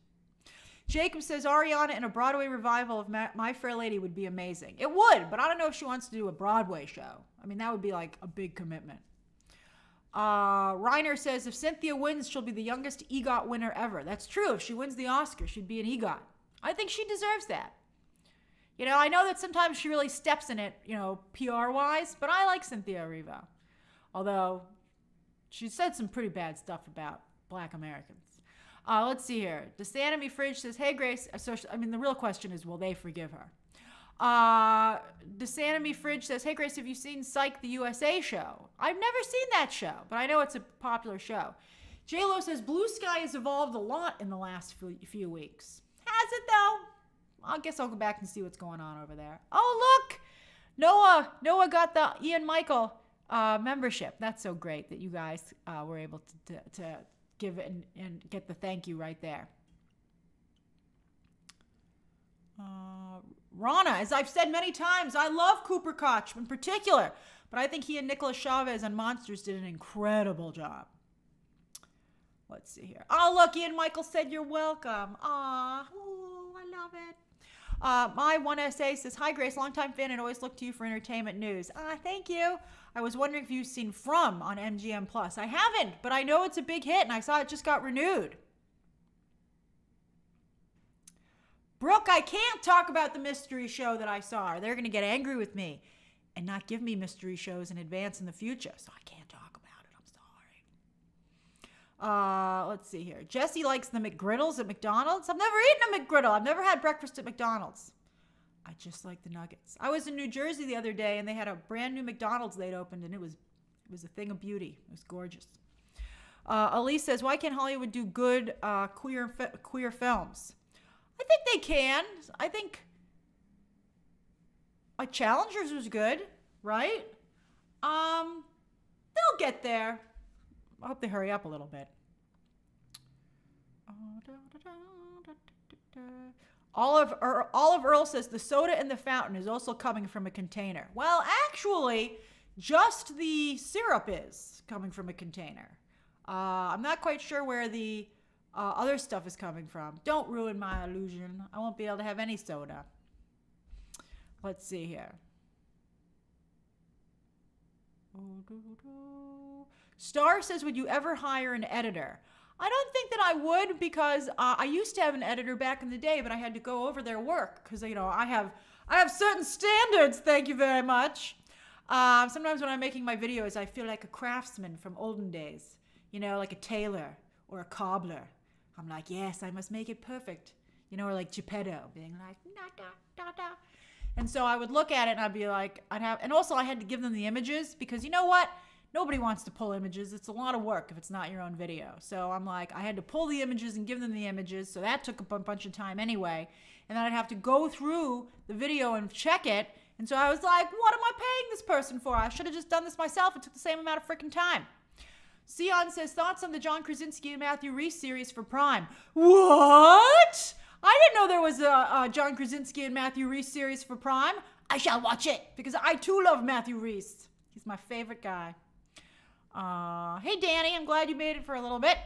Jacob says Ariana in a Broadway revival of My Fair Lady would be amazing. It would, but I don't know if she wants to do a Broadway show. I mean, that would be like a big commitment. Reiner says if Cynthia wins, she'll be the youngest EGOT winner ever. That's true. If she wins the Oscar, she'd be an EGOT. I think she deserves that. You know, I know that sometimes she really steps in it, you know, PR-wise, but I like Cynthia Erivo. Although, she said some pretty bad stuff about Black Americans. Let's see here. DeSanime Fridge says, hey, Grace. The real question is, will they forgive her? DeSanime Fridge says, hey, Grace, have you seen Psych, the USA show? I've never seen that show, but I know it's a popular show. J-Lo says, Blue Sky has evolved a lot in the last few weeks. Has it, though? I guess I'll go back and see what's going on over there. Oh, look! Noah got the Ian Michael membership. That's so great that you guys were able to give it and get the thank you right there. Rana, as I've said many times, I love Cooper Koch in particular, but I think he and Nicolas Chavez on Monsters did an incredible job. Let's see here. Oh, look, Ian Michael said you're welcome. Aw, ooh, I love it. My one SA says, hi, Grace, longtime fan and always look to you for entertainment news. Thank you. I was wondering if you've seen From on MGM+. I haven't, but I know it's a big hit, and I saw it just got renewed. Brooke, I can't talk about the mystery show that I saw. They're going to get angry with me and not give me mystery shows in advance in the future, so I can't talk about it. I'm sorry. Let's see here. Jesse likes the McGriddles at McDonald's. I've never eaten a McGriddle. I've never had breakfast at McDonald's. I just like the nuggets. I was in New Jersey the other day, and they had a brand new McDonald's they'd opened, and it was a thing of beauty. It was gorgeous. Elise says, why can't Hollywood do good queer films? I think they can. I think Challengers was good, right? They'll get there. I hope they hurry up a little bit. Olive Earl says the soda in the fountain is also coming from a container. Well, actually, just the syrup is coming from a container. I'm not quite sure where the other stuff is coming from. Don't ruin my illusion. I won't be able to have any soda. Let's see here. Star says, would you ever hire an editor? I don't think that I would because I used to have an editor back in the day, but I had to go over their work because, you know, I have certain standards, thank you very much. Sometimes when I'm making my videos, I feel like a craftsman from olden days, you know, like a tailor or a cobbler. I'm like, yes, I must make it perfect. You know, or like Geppetto being like, da-da-da-da. And so I would look at it and I'd be like, and also I had to give them the images because you know what? Nobody wants to pull images. It's a lot of work if it's not your own video. So I'm like, I had to pull the images and give them the images. So that took a bunch of time anyway. And then I'd have to go through the video and check it. And so I was like, what am I paying this person for? I should have just done this myself. It took the same amount of freaking time. Sion says, thoughts on the John Krasinski and Matthew Rhys series for Prime. What? I didn't know there was a John Krasinski and Matthew Rhys series for Prime. I shall watch it because I too love Matthew Rhys. He's my favorite guy. Hey, Danny, I'm glad you made it for a little bit.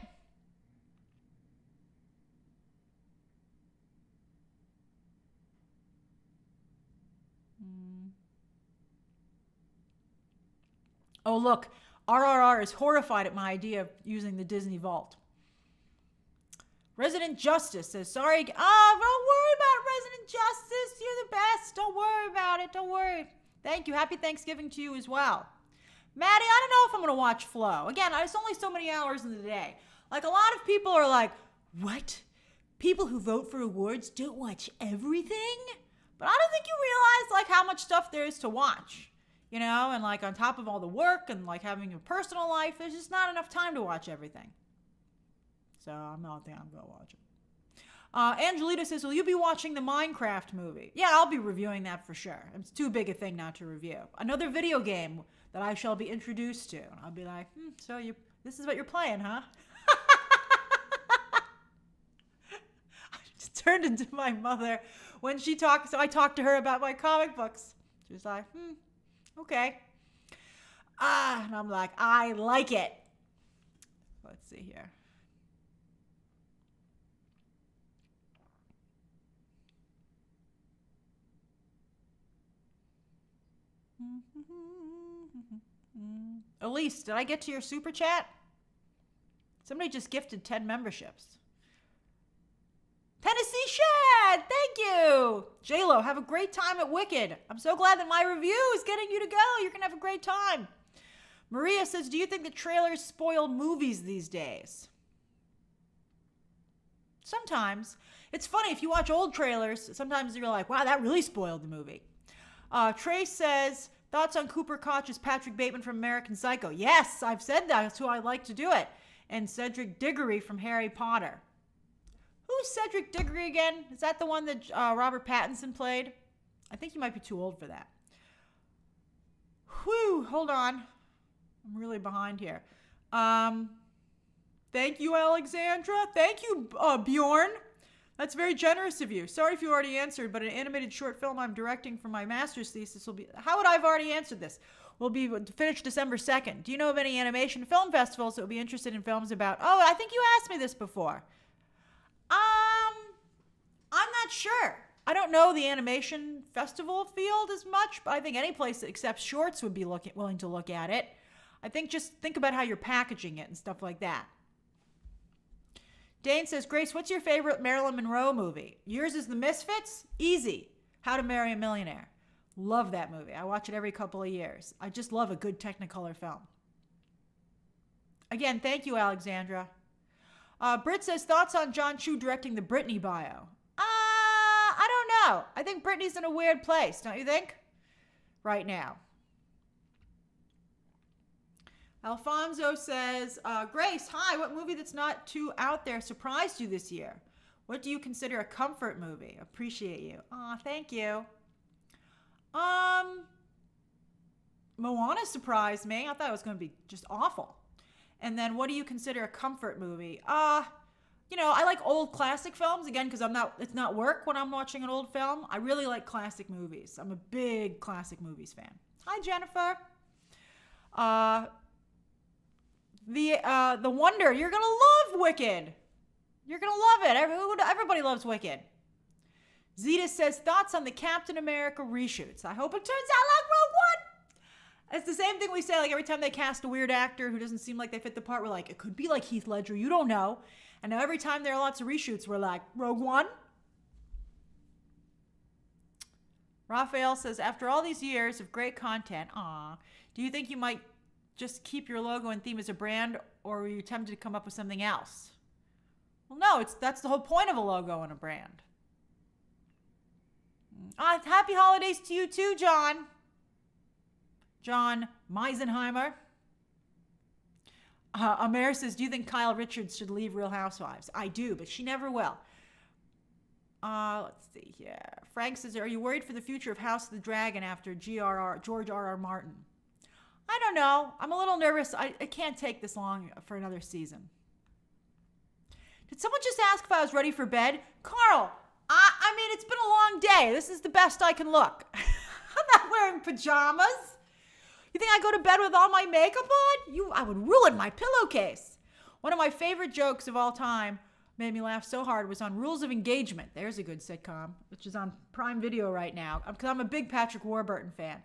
Oh, look, RRR is horrified at my idea of using the Disney Vault. Resident Justice says, sorry. Don't worry about it, Resident Justice. You're the best. Don't worry about it. Don't worry. Thank you. Happy Thanksgiving to you as well. Maddie, I don't know if I'm going to watch Flow. Again, it's only so many hours in the day. Like, a lot of people are like, what? People who vote for awards don't watch everything? But I don't think you realize, like, how much stuff there is to watch. you know, and like on top of all the work and like having a personal life, there's just not enough time to watch everything. So I'm not thinking I'm going to watch it. Angelita says, will you be watching the Minecraft movie? Yeah, I'll be reviewing that for sure. It's too big a thing not to review. Another video game that I shall be introduced to. And I'll be like, so this is what you're playing, huh? I just turned into my mother when she talked. So I talked to her about my comic books. She was like, okay. And I'm like, I like it. Let's see here. Elise, did I get to your super chat? Somebody just gifted 10 memberships. Tennessee Shad, thank you. J-Lo, have a great time at Wicked. I'm so glad that my review is getting you to go. You're going to have a great time. Maria says, do you think the trailers spoil movies these days? Sometimes. It's funny, if you watch old trailers, sometimes you're like, wow, that really spoiled the movie. Trey says, thoughts on Cooper Koch as Patrick Bateman from American Psycho? Yes, I've said that. That's who I like to do it. And Cedric Diggory from Harry Potter. Who's Cedric Diggory again? Is that the one that Robert Pattinson played? I think you might be too old for that. Whew, hold on. I'm really behind here. Thank you, Alexandra. Thank you, Bjorn. That's very generous of you. Sorry if you already answered, but an animated short film I'm directing for my master's thesis will be... How would I have already answered this? Will be finished December 2nd. Do you know of any animation film festivals that would be interested in films about... Oh, I think you asked me this before. I'm not sure. I don't know the animation festival field as much, but I think any place that accepts shorts would be willing to look at it. I think just think about how you're packaging it and stuff like that. Dane says, Grace, what's your favorite Marilyn Monroe movie? Yours is The Misfits? Easy. How to Marry a Millionaire. Love that movie. I watch it every couple of years. I just love a good Technicolor film. Again, thank you, Alexandra. Britt says, thoughts on John Chu directing the Britney bio? I don't know. I think Britney's in a weird place, don't you think? Right now. Alfonso says, Grace, hi, what movie that's not too out there surprised you this year? What do you consider a comfort movie? Appreciate you. Aw, thank you. Moana surprised me. I thought it was going to be just awful. And then what do you consider a comfort movie? You know, I like old classic films, again, because it's not work when I'm watching an old film. I really like classic movies. I'm a big classic movies fan. Hi, Jennifer. The Wonder, you're going to love Wicked. You're going to love it. Everybody loves Wicked. Zeta says, thoughts on the Captain America reshoots. I hope it turns out like Rogue One. It's the same thing we say, like every time they cast a weird actor who doesn't seem like they fit the part, we're like, it could be like Heath Ledger. You don't know. And now every time there are lots of reshoots, we're like, Rogue One? Raphael says, after all these years of great content, do you think you might just keep your logo and theme as a brand, or were you tempted to come up with something else? Well, no, that's the whole point of a logo and a brand. Happy holidays to you too, John. John Meisenheimer. Amer says, do you think Kyle Richards should leave Real Housewives? I do, but she never will. Let's see here. Frank says, are you worried for the future of House of the Dragon after George R.R. Martin? I don't know. I'm a little nervous. I can't take this long for another season. Did someone just ask if I was ready for bed? Carl, I mean, it's been a long day. This is the best I can look. I'm not wearing pajamas. You think I go to bed with all my makeup on? I would ruin my pillowcase. One of my favorite jokes of all time made me laugh so hard was on Rules of Engagement. There's a good sitcom, which is on Prime Video right now, because I'm a big Patrick Warburton fan.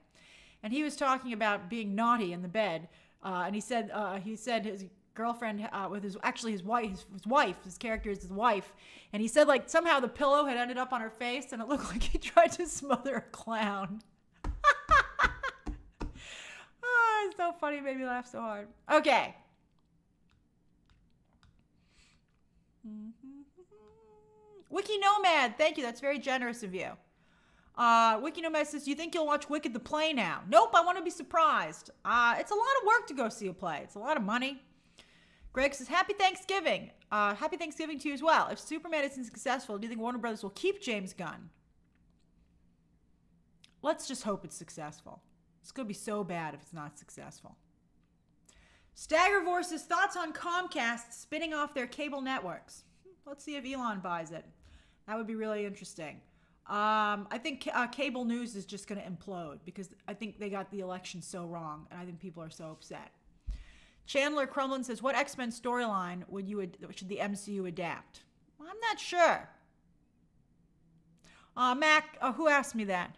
And he was talking about being naughty in the bed, and he said his girlfriend with his wife, his character is his wife, and he said like somehow the pillow had ended up on her face, and it looked like he tried to smother a clown. It's so funny, it made me laugh so hard. Okay. Wiki Nomad, thank you. That's very generous of you. Wiki Nomad says, do you think you'll watch Wicked the play now? Nope, I want to be surprised. It's a lot of work to go see a play. It's a lot of money. Greg says, happy Thanksgiving. Happy Thanksgiving to you as well. If Superman isn't successful, do you think Warner Brothers will keep James Gunn? Let's just hope it's successful. It's going to be so bad if it's not successful. Staggervorce says, thoughts on Comcast spinning off their cable networks. Let's see if Elon buys it. That would be really interesting. I think cable news is just going to implode because I think they got the election so wrong, and I think people are so upset. Chandler Crumlin says, what X-Men storyline should the MCU adapt? Well, I'm not sure. Mac, who asked me that?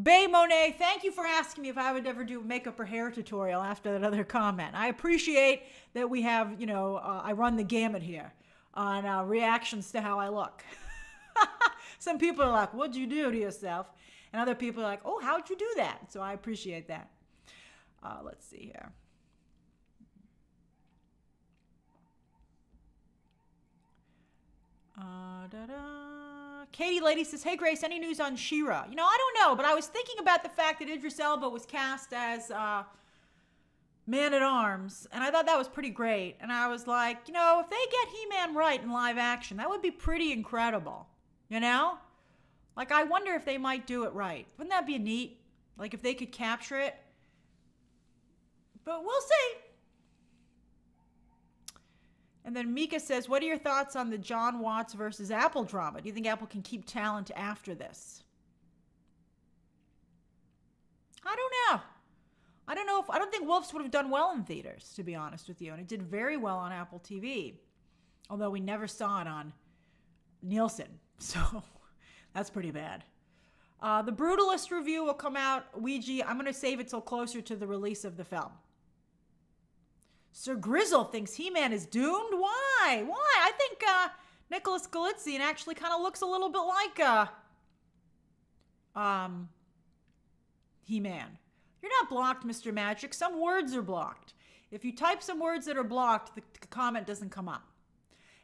Bay Monet, thank you for asking me if I would ever do a makeup or hair tutorial after that other comment. I appreciate that we have, I run the gamut here on reactions to how I look. Some people are like, what'd you do to yourself? And other people are like, oh, how'd you do that? So I appreciate that. Let's see here. Katie Lady says, hey, Grace, any news on She-Ra? I don't know, but I was thinking about the fact that Idris Elba was cast as Man-at-Arms, and I thought that was pretty great. And I was like, if they get He-Man right in live action, that would be pretty incredible. Like, I wonder if they might do it right. Wouldn't that be neat? Like, if they could capture it. But we'll see. And then Mika says, what are your thoughts on the John Watts versus Apple drama? Do you think Apple can keep talent after this? I don't know. I don't think Wolves would have done well in theaters, to be honest with you. And it did very well on Apple TV. Although we never saw it on Nielsen. So that's pretty bad. The Brutalist review will come out, Ouija. I'm going to save it till closer to the release of the film. Sir Grizzle thinks He-Man is doomed? Why? I think Nicholas Galizian actually kind of looks a little bit like He-Man. You're not blocked, Mr. Magic. Some words are blocked. If you type some words that are blocked, the comment doesn't come up.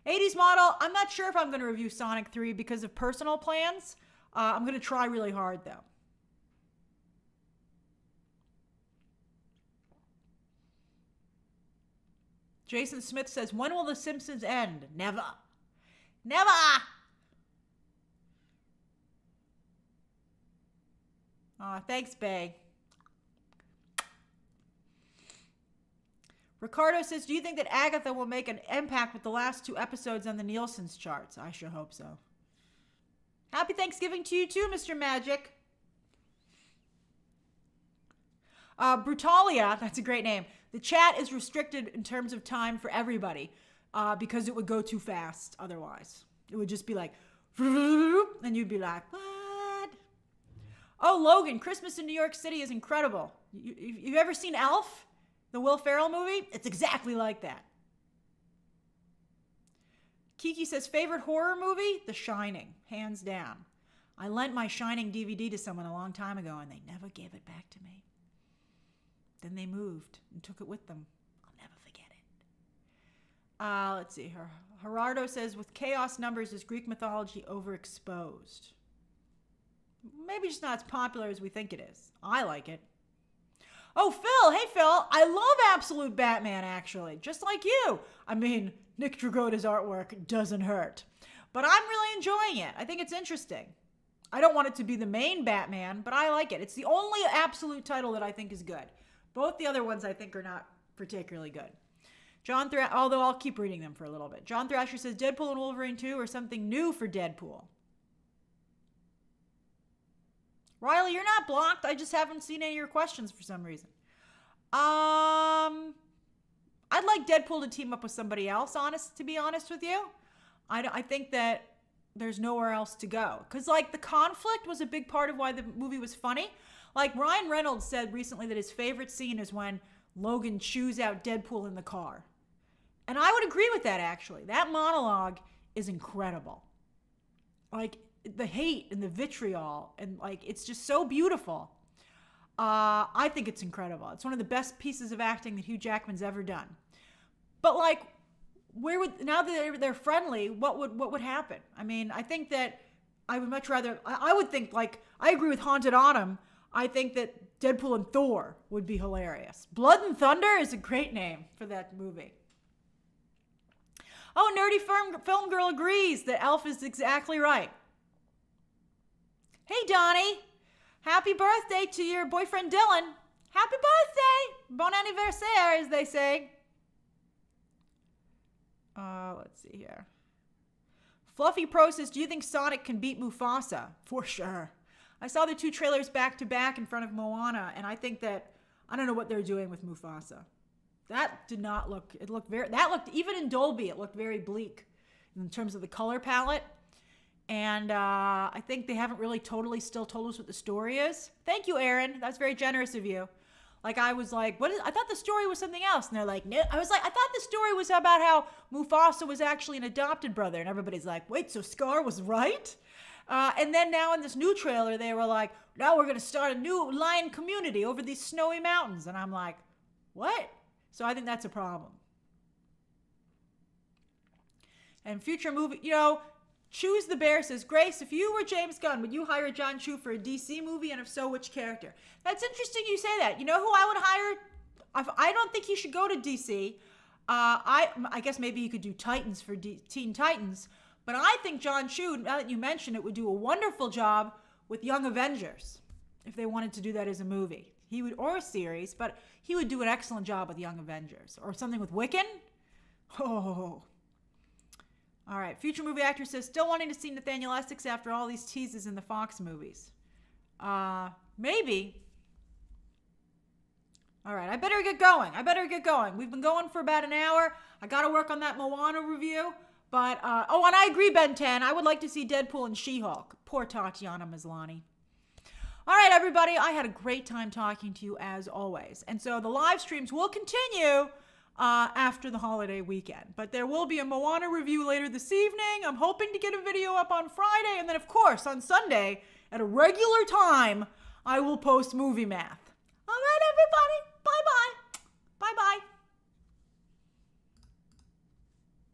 80s model, I'm not sure if I'm going to review Sonic 3 because of personal plans. I'm going to try really hard, though. Jason Smith says, when will The Simpsons end? Never. Never! Thanks, Bay. Ricardo says, do you think that Agatha will make an impact with the last 2 episodes on the Nielsen's charts? I sure hope so. Happy Thanksgiving to you too, Mr. Magic. Brutalia, that's a great name. The chat is restricted in terms of time for everybody because it would go too fast otherwise. It would just be like, and you'd be like, what? Oh, Logan, Christmas in New York City is incredible. You ever seen Elf? The Will Ferrell movie? It's exactly like that. Kiki says, favorite horror movie? The Shining, hands down. I lent my Shining DVD to someone a long time ago and they never gave it back to me. Then they moved and took it with them. I'll never forget it. Let's see. Gerardo says, with chaos numbers, is Greek mythology overexposed? Maybe just not as popular as we think it is. I like it. Oh, Phil. Hey, Phil. I love Absolute Batman, actually. Just like you. I mean, Nick Dragotta's artwork doesn't hurt. But I'm really enjoying it. I think it's interesting. I don't want it to be the main Batman, but I like it. It's the only Absolute title that I think is good. Both the other ones I think are not particularly good. Although I'll keep reading them for a little bit. John Thrasher says, Deadpool and Wolverine 2 or something new for Deadpool. Riley, you're not blocked. I just haven't seen any of your questions for some reason. I'd like Deadpool to team up with somebody else, to be honest with you. I think that there's nowhere else to go. Because, the conflict was a big part of why the movie was funny. Ryan Reynolds said recently that his favorite scene is when Logan chews out Deadpool in the car. And I would agree with that, actually. That monologue is incredible. The hate and the vitriol, and it's just so beautiful. I think it's incredible. It's one of the best pieces of acting that Hugh Jackman's ever done. But now that they're friendly, what would happen? I mean, I think that I would much rather, I would think, like, I agree with Haunted Autumn. I think that Deadpool and Thor would be hilarious. Blood and Thunder is a great name for that movie. Oh, Nerdy Film Girl agrees that Elf is exactly right. Hey, Donnie. Happy birthday to your boyfriend, Dylan. Happy birthday. Bon anniversaire, as they say. Let's see here. Fluffy Pro says, do you think Sonic can beat Mufasa? For sure. I saw the two trailers back to back in front of Moana, and I think that, I don't know what they're doing with Mufasa. That did not look, even in Dolby, it looked very bleak in terms of the color palette. And I think they haven't really still told us what the story is. Thank you, Aaron. That's very generous of you. Like, I was like, I thought the story was something else. And they're like, no. I was like, I thought the story was about how Mufasa was actually an adopted brother. And everybody's like, wait, so Scar was right? And then now in this new trailer, they were like, now we're going to start a new lion community over these snowy mountains. And I'm like, what? So I think that's a problem. And future movie, Choose the Bear says, Grace, if you were James Gunn, would you hire John Chu for a DC movie? And if so, which character? That's interesting you say that. You know who I would hire? I don't think he should go to DC. I guess maybe he could do Titans for Teen Titans. But I think John Chu, now that you mention it, would do a wonderful job with Young Avengers if they wanted to do that as a movie. He would, or a series, but he would do an excellent job with Young Avengers. Or something with Wiccan. Oh. All right. Future movie actor says, still wanting to see Nathaniel Essex after all these teases in the Fox movies. Maybe. All right. I better get going. We've been going for about an hour. I got to work on that Moana review. But, and I agree, Ben 10. I would like to see Deadpool and She-Hulk. Poor Tatiana Maslany. All right, everybody. I had a great time talking to you as always. And so the live streams will continue after the holiday weekend. But there will be a Moana review later this evening. I'm hoping to get a video up on Friday. And then, of course, on Sunday, at a regular time, I will post Movie Math.